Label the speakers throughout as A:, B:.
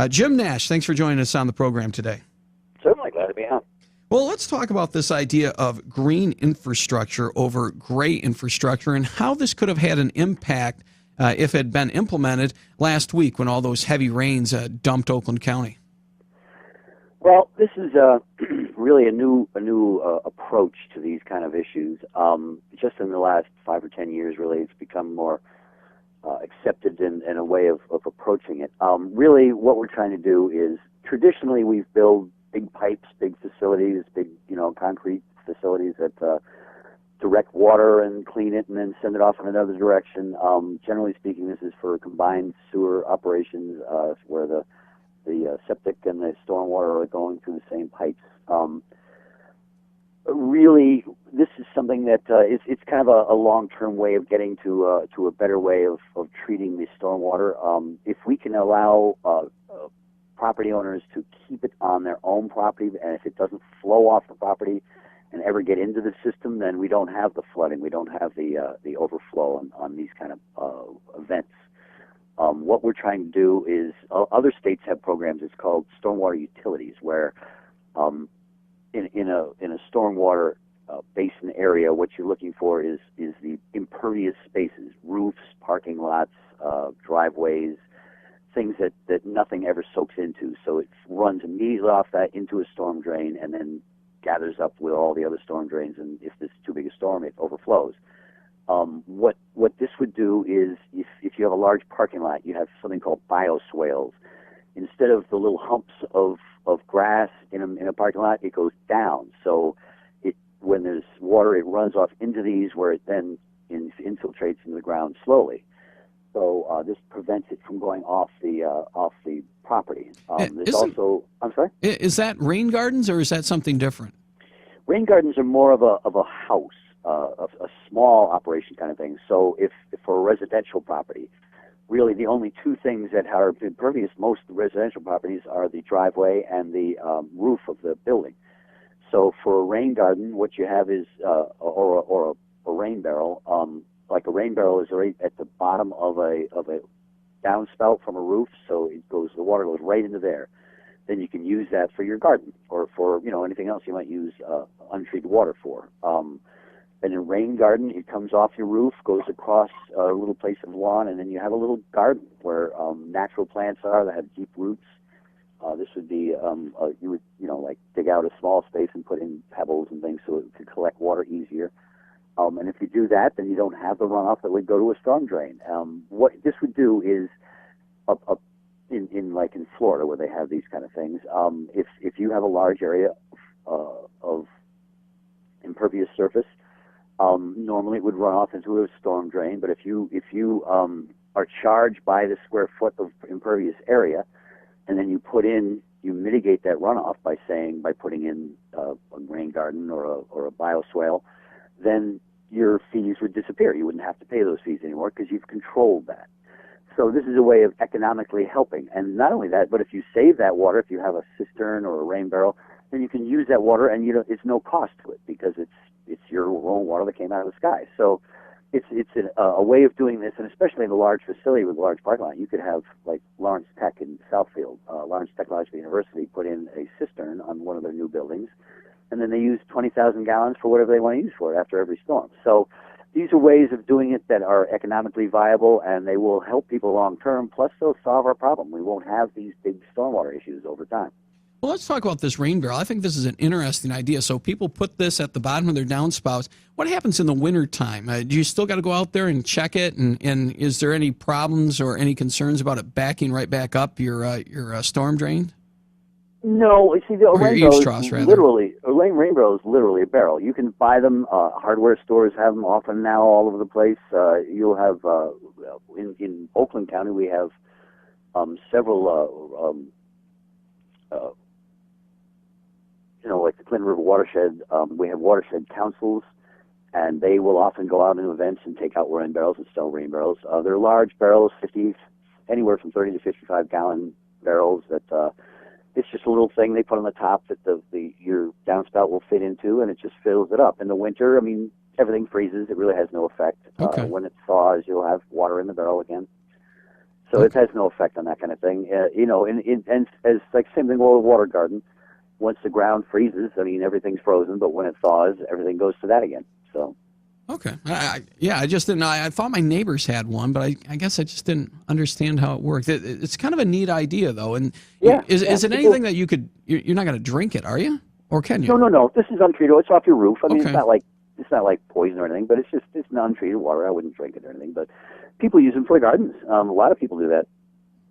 A: Jim Nash, thanks for joining us on the program today.
B: Certainly, glad to be on.
A: Well, let's talk about this idea of green infrastructure over gray infrastructure and how this could have had an impact if it had been implemented last week when all those heavy rains dumped Oakland County.
B: Well, this is really a new approach to these kind of issues. Just in the last 5 or 10 years, really, it's become more accepted in a way of approaching it. Really, what we're trying to do is, traditionally, we've built big pipes, big facilities, big concrete facilities that direct water and clean it and then send it off in another direction. Generally speaking, this is for combined sewer operations where the septic and the stormwater are going through the same pipes. Really, this is something that it's kind of a long-term way of getting to a better way of treating the stormwater. If we can allow property owners to keep it on their own property, and if it doesn't flow off the property and ever get into the system, then we don't have the flooding, we don't have the overflow on these kind of events. What we're trying to do is, other states have programs. It's called stormwater utilities, where in a stormwater basin area, what you're looking for is the impervious spaces, roofs, parking lots, driveways, things that nothing ever soaks into. So it runs immediately off that into a storm drain and then gathers up with all the other storm drains. And if there's too big a storm, it overflows. What this would do is, if you have a large parking lot, you have something called bioswales. Instead of the little humps of grass in a parking lot, it goes down. So when there's water, it runs off into these, where it then infiltrates into the ground slowly. So this prevents it from going off the property. There's also, I'm sorry?
A: Is that rain gardens, or is that something different?
B: Rain gardens are more of a house, a small operation kind of thing. So if for a residential property, really the only two things that are impervious most of the residential properties are the driveway and the roof of the building. So for a rain garden, what you have is or a rain barrel. Like a rain barrel is right at the bottom of a downspout from a roof, so the water goes right into there. Then you can use that for your garden or for anything else you might use untreated water for. And in a rain garden, it comes off your roof, goes across a little place of lawn, and then you have a little garden where natural plants are that have deep roots. This would be you would like dig out a small space and put in pebbles and things so it could collect water easier. And if you do that, then you don't have the runoff that would go to a storm drain. What this would do is, in Florida where they have these kind of things, if you have a large area of impervious surface, normally it would run off into a storm drain. But if you are charged by the square foot of impervious area, and then you mitigate that runoff by putting in a rain garden or a bioswale, then your fees would disappear. You wouldn't have to pay those fees anymore because you've controlled that. So this is a way of economically helping. And not only that, but if you save that water, if you have a cistern or a rain barrel, then you can use that water, and it's no cost to it because it's your own water that came out of the sky. So it's a way of doing this, and especially in a large facility with a large parking lot. You could have, like Lawrence Tech in Southfield, Lawrence Technological University put in a cistern on one of their new buildings, and then they use 20,000 gallons for whatever they want to use for it after every storm. So these are ways of doing it that are economically viable, and they will help people long term, plus they'll solve our problem. We won't have these big stormwater issues over time.
A: Well, let's talk about this rain barrel. I think this is an interesting idea. So people put this at the bottom of their downspouts. What happens in the wintertime? Do you still got to go out there and check it? And is there any problems or any concerns about it backing right back up your storm drain?
B: No, you see, a rain barrel is literally a barrel. You can buy them. Hardware stores have them often now all over the place. You'll have in Oakland County we have several. Like the Clinton River watershed, we have watershed councils, and they will often go out in events and take out rain barrels and sell rain barrels. They're large barrels, anywhere from 30 to 55 gallon barrels. That it's just a little thing they put on the top that your downspout will fit into, and it just fills it up. In the winter, everything freezes. It really has no effect.
A: Okay.
B: When it thaws, you'll have water in the barrel again. So it has no effect on that kind of thing. And as like same thing with a water garden. Once the ground freezes, I mean, everything's frozen, but when it thaws, everything goes to that again. So.
A: Okay. I just didn't know. I thought my neighbors had one, but I guess I just didn't understand how it worked. It's kind of a neat idea, though. And is it anything that you're not going to drink it, are you? Or can you?
B: No. This is untreated. It's off your roof. I mean,
A: Okay.
B: it's not like poison or anything, but it's non-treated water. I wouldn't drink it or anything. But people use them for gardens. A lot of people do that.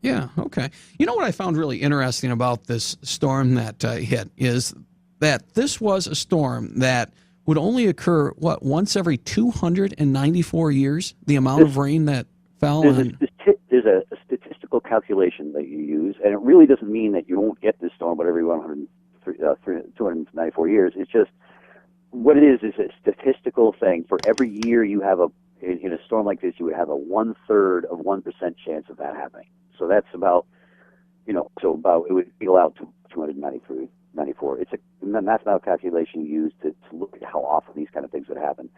A: Yeah. Okay. You know what I found really interesting about this storm that hit is that this was a storm that would only occur, once every 294 years, the amount of rain that fell?
B: There's a statistical calculation that you use, and it really doesn't mean that you won't get this storm, but every 294 years. It's just, what it is a statistical thing. For every year you have in a storm like this, you would have a 1/3 of 1% chance of that happening. So that's about, it would feel out to 293. 94. It's a mathematical calculation used to look at how often these kind of things would happen.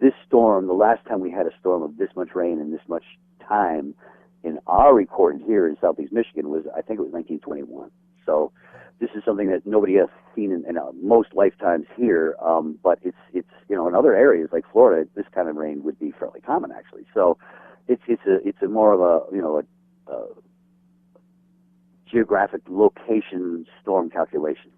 B: This storm, the last time we had a storm of this much rain and this much time in our recording here in southeast Michigan was, I think it was 1921. So this is something that nobody has seen in most lifetimes here, but it's in other areas like Florida, this kind of rain would be fairly common actually. So it's a more of a geographic location storm calculation.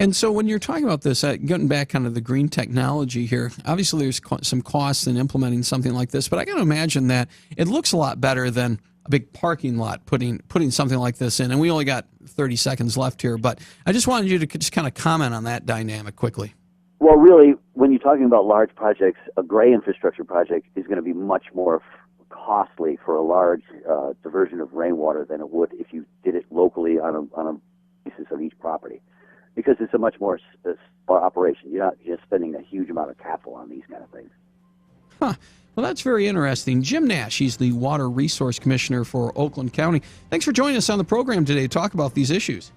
A: And so when you're talking about this, getting back kind of the green technology here, obviously there's some costs in implementing something like this, but I got to imagine that it looks a lot better than a big parking lot putting something like this in. And we only got 30 seconds left here, but I just wanted you to just kind of comment on that dynamic quickly.
B: Well, really, when you're talking about large projects, a gray infrastructure project is going to be much more costly for a large diversion of rainwater than it would if you did it locally on a basis of each property, because it's a much more operation. You're not just spending a huge amount of capital on these kind of things.
A: Huh. Well, that's very interesting. Jim Nash, he's the Water Resource Commissioner for Oakland County. Thanks for joining us on the program today to talk about these issues.